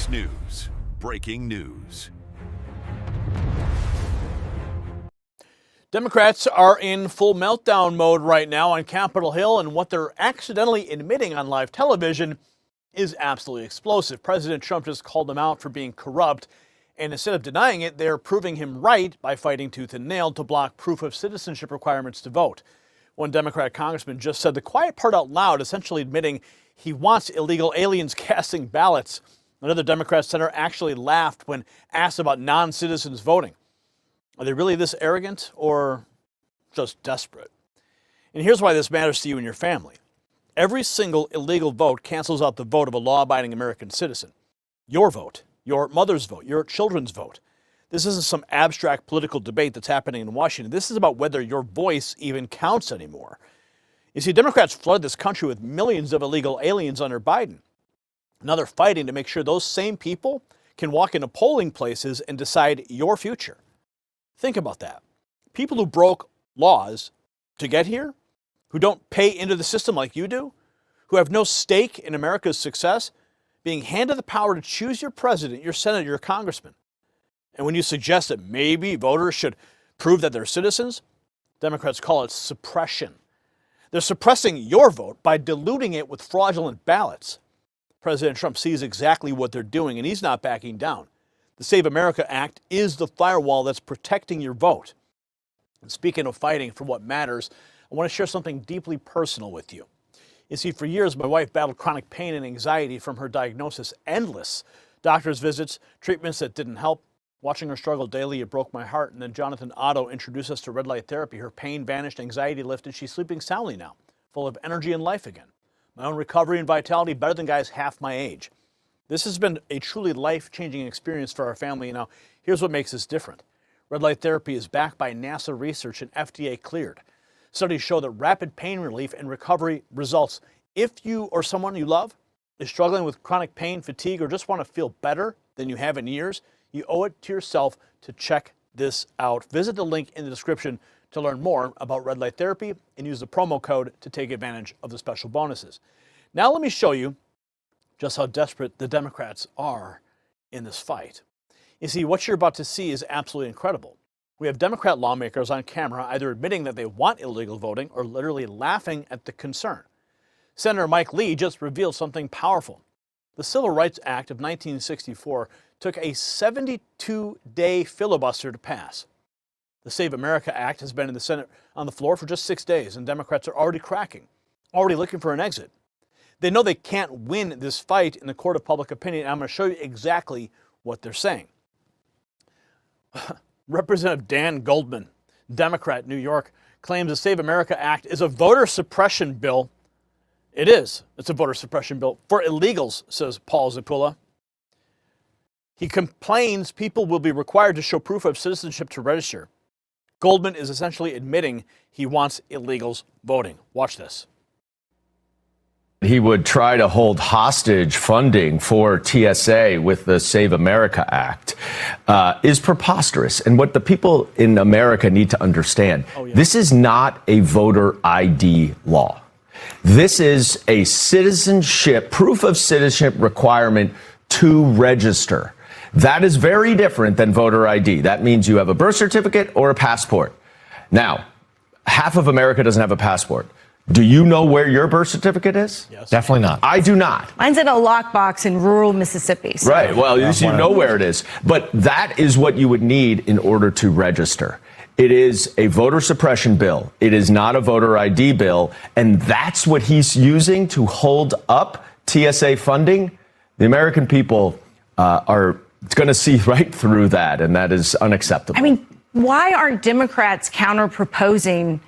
Fox News. Breaking news. Democrats are in full meltdown mode right now on Capitol Hill, and what they're accidentally admitting on live television is absolutely explosive. President Trump just called them out for being corrupt, and instead of denying it, they're proving him right by fighting tooth and nail to block proof of citizenship requirements to vote. One Democrat congressman just said the quiet part out loud, essentially admitting he wants illegal aliens casting ballots. Another Democrat senator actually laughed when asked about non-citizens voting. Are they really this arrogant or just desperate? And here's why this matters to you and your family. Every single illegal vote cancels out the vote of a law-abiding American citizen. Your vote, your mother's vote, your children's vote. This isn't some abstract political debate that's happening in Washington. This is about whether your voice even counts anymore. You see, Democrats flood this country with millions of illegal aliens under Biden. Now they're fighting to make sure those same people can walk into polling places and decide your future. Think about that. People who broke laws to get here, who don't pay into the system like you do, who have no stake in America's success, being handed the power to choose your president, your senator, your congressman. And when you suggest that maybe voters should prove that they're citizens, Democrats call it suppression. They're suppressing your vote by diluting it with fraudulent ballots. President Trump sees exactly what they're doing, and he's not backing down. The Save America Act is the firewall that's protecting your vote. And speaking of fighting for what matters, I want to share something deeply personal with you. You see, for years, my wife battled chronic pain and anxiety from her diagnosis, endless doctor's visits, treatments that didn't help. Watching her struggle daily, it broke my heart. And then Jonathan Otto introduced us to red light therapy. Her pain vanished, anxiety lifted. She's sleeping soundly now, full of energy and life again. My own recovery and vitality better than guys half my age. This has been a truly life-changing experience for our family. Now, here's what makes this different. Red light therapy is backed by NASA research and FDA cleared. Studies show that rapid pain relief and recovery results. If you or someone you love is struggling with chronic pain, fatigue, or just want to feel better than you have in years, you owe it to yourself to check this out. Visit the link in the description to learn more about red light therapy and use the promo code to take advantage of the special bonuses. Now let me show you just how desperate the Democrats are in this fight. You see, what you're about to see is absolutely incredible. We have Democrat lawmakers on camera either admitting that they want illegal voting or literally laughing at the concern. Senator Mike Lee just revealed something powerful. The Civil Rights Act of 1964 took a 72-day filibuster to pass. The Save America Act has been in the Senate on the floor for just 6 days, and Democrats are already cracking, already looking for an exit. They know they can't win this fight in the court of public opinion, and I'm going to show you exactly what they're saying. Representative Dan Goldman, Democrat, New York, claims the Save America Act is a voter suppression bill. It is. It's a voter suppression bill for illegals, says Paul Zipula. He complains people will be required to show proof of citizenship to register. Goldman is essentially admitting he wants illegals voting. Watch this. He would try to hold hostage funding for TSA with the Save America Act is preposterous. And what the people in America need to understand, this is not a voter ID law. This is a citizenship, proof of citizenship requirement to register. That is very different than voter ID. That means you have a birth certificate or a passport. Now, half of America doesn't have a passport. Do you know where your birth certificate is? Yes. Definitely not. I do not. Mine's in a lockbox in rural Mississippi. So. Right. Well, at least you know where it is. But that is what you would need in order to register. It is a voter suppression bill. It is not a voter ID bill. And that's what he's using to hold up TSA funding. The American people are going to see right through that. And that is unacceptable. I mean, why aren't Democrats counter-proposing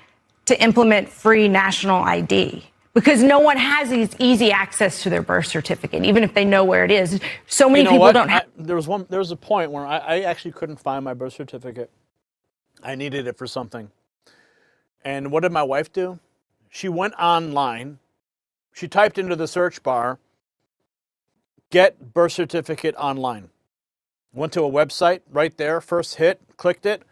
to implement free national ID? Because no one has easy access to their birth certificate, even if they know where it is. So many people don't have. There was a point where I actually couldn't find my birth certificate. I needed it for something. And what did my wife do? She went online. She typed into the search bar, get birth certificate online. Went to a website right there, first hit, clicked it,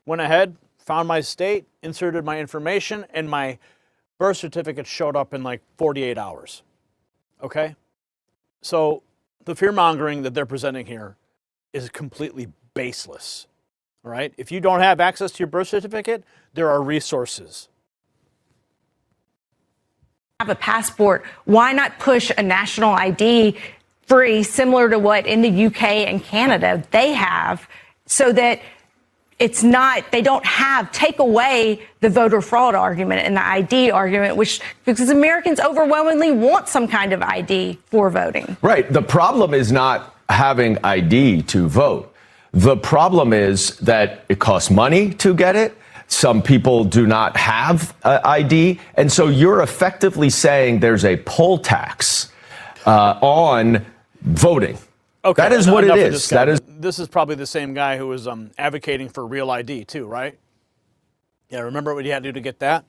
went ahead, found my state, inserted my information, and my birth certificate showed up in like 48 hours. Okay? So the fear-mongering that they're presenting here is completely baseless. All right? If you don't have access to your birth certificate, there are resources. Have a passport, why not push a national ID free, similar to what in the UK and Canada they have, so that it's not, they don't have, take away the voter fraud argument and the ID argument, which, because Americans overwhelmingly want some kind of ID for voting. Right. The problem is not having ID to vote. The problem is that it costs money to get it. Some people do not have ID. And so you're effectively saying there's a poll tax on voting. Okay, that is what it is. This is probably the same guy who was advocating for real ID too, right? Yeah, remember what you had to do to get that?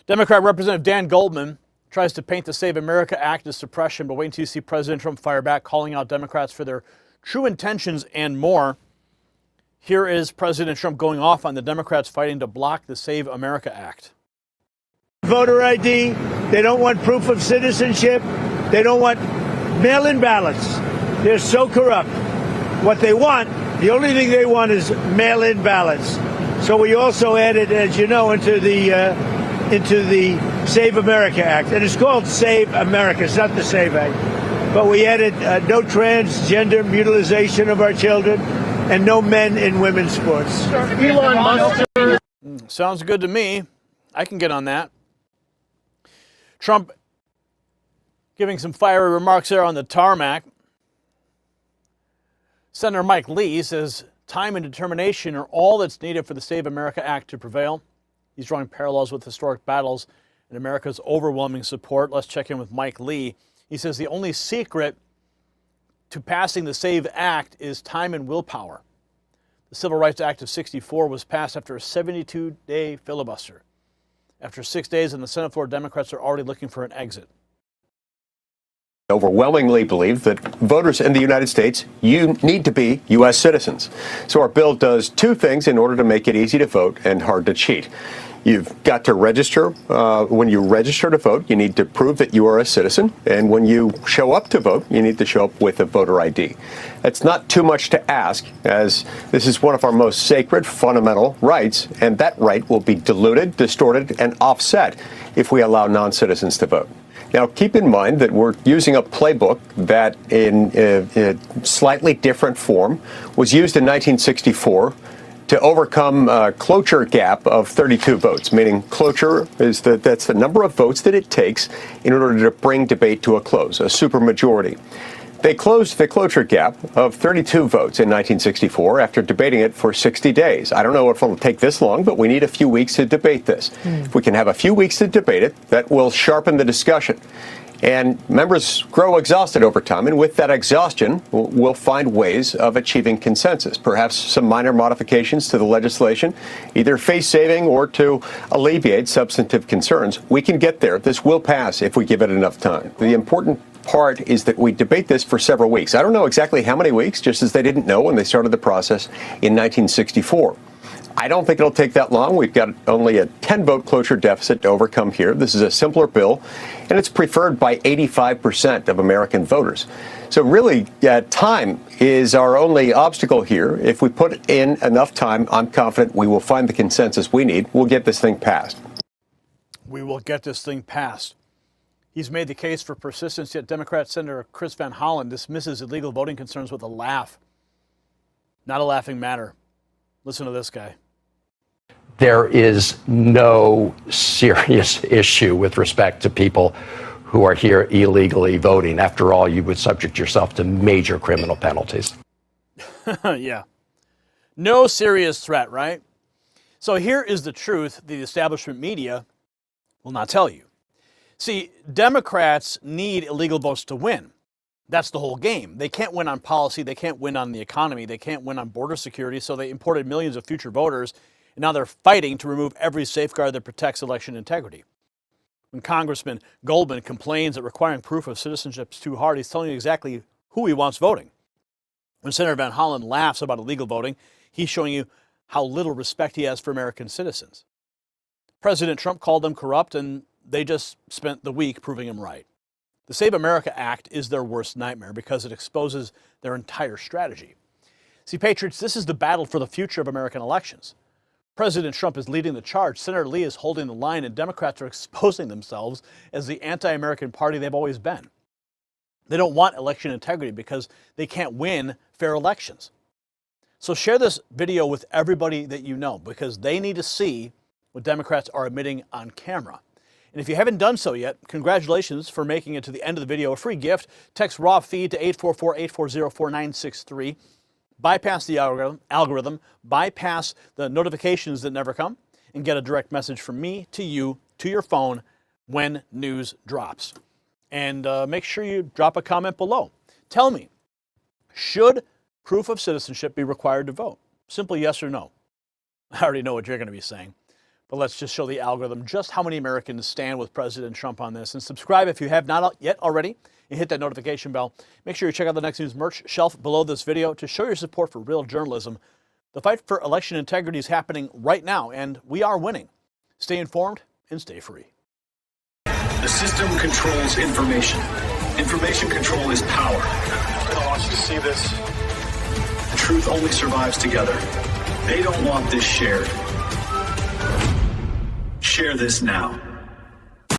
Democrat Representative Dan Goldman tries to paint the Save America Act as suppression, but wait until you see President Trump fire back, calling out Democrats for their true intentions and more. Here is President Trump going off on the Democrats fighting to block the Save America Act. Voter ID, they don't want proof of citizenship, they don't want mail-in ballots. They're so corrupt. What they want, the only thing they want is mail-in ballots. So we also added, as you know, into the Save America Act. And it's called Save America. It's not the Save Act. But we added no transgender mutilization of our children and no men in women's sports. Elon Musk. Sounds good to me. I can get on that. Trump giving some fiery remarks there on the tarmac. Senator Mike Lee says time and determination are all that's needed for the Save America Act to prevail. He's drawing parallels with historic battles and America's overwhelming support. Let's check in with Mike Lee. He says the only secret to passing the SAVE Act is time and willpower. The Civil Rights Act of '64 was passed after a 72-day filibuster. After 6 days on the Senate floor, Democrats are already looking for an exit. Overwhelmingly believe that voters in the United States, you need to be U.S. citizens. So our bill does two things in order to make it easy to vote and hard to cheat. You've got to register. When you register to vote, you need to prove that you are a citizen. And when you show up to vote, you need to show up with a voter ID. It's not too much to ask, as this is one of our most sacred, fundamental rights, and that right will be diluted, distorted, and offset if we allow non-citizens to vote. Now, keep in mind that we're using a playbook that, in a slightly different form, was used in 1964 to overcome a cloture gap of 32 votes, meaning cloture is that's the number of votes that it takes in order to bring debate to a close, a supermajority. They closed the cloture gap of 32 votes in 1964 after debating it for 60 days. I don't know if it'll take this long, but we need a few weeks to debate this. If we can have a few weeks to debate it, that will sharpen the discussion. And members grow exhausted over time, and with that exhaustion, we'll find ways of achieving consensus, perhaps some minor modifications to the legislation, either face-saving or to alleviate substantive concerns. We can get there. This will pass if we give it enough time. The important part is that we debate this for several weeks. I don't know exactly how many weeks, just as they didn't know when they started the process in 1964. I don't think it'll take that long. We've got only a 10-vote cloture deficit to overcome here. This is a simpler bill, and it's preferred by 85% of American voters. So really, time is our only obstacle here. If we put in enough time, I'm confident we will find the consensus we need. We'll get this thing passed. We will get this thing passed. He's made the case for persistence, yet Democrat Senator Chris Van Hollen dismisses illegal voting concerns with a laugh. Not a laughing matter. Listen to this guy. There is no serious issue with respect to people who are here illegally voting. After all, you would subject yourself to major criminal penalties. Yeah. No serious threat, right? So here is the truth the establishment media will not tell you. See, Democrats need illegal votes to win. That's the whole game. They can't win on policy. They can't win on the economy. They can't win on border security. So they imported millions of future voters. And now they're fighting to remove every safeguard that protects election integrity. When Congressman Goldman complains that requiring proof of citizenship is too hard, he's telling you exactly who he wants voting. When Senator Van Hollen laughs about illegal voting, he's showing you how little respect he has for American citizens. President Trump called them corrupt, and they just spent the week proving him right. The Save America Act is their worst nightmare because it exposes their entire strategy. See, patriots, this is the battle for the future of American elections. President Trump is leading the charge. Senator Lee is holding the line, and Democrats are exposing themselves as the anti-American party they've always been. They don't want election integrity because they can't win fair elections. So share this video with everybody that you know because they need to see what Democrats are admitting on camera. And if you haven't done so yet, congratulations for making it to the end of the video. A free gift. Text raw feed to 844-840-4963. Bypass the algorithm, bypass the notifications that never come, and get a direct message from me to you, to your phone, when news drops. And make sure you drop a comment below. Tell me, should proof of citizenship be required to vote? Simple yes or no. I already know what you're going to be saying. But let's just show the algorithm just how many Americans stand with President Trump on this. And subscribe if you have not yet already. And hit that notification bell. Make sure you check out the Next News merch shelf below this video to show your support for real journalism. The fight for election integrity is happening right now, and we are winning. Stay informed and stay free. The system controls information. Information control is power. I want you to see this. The truth only survives together. They don't want this shared. Share this now.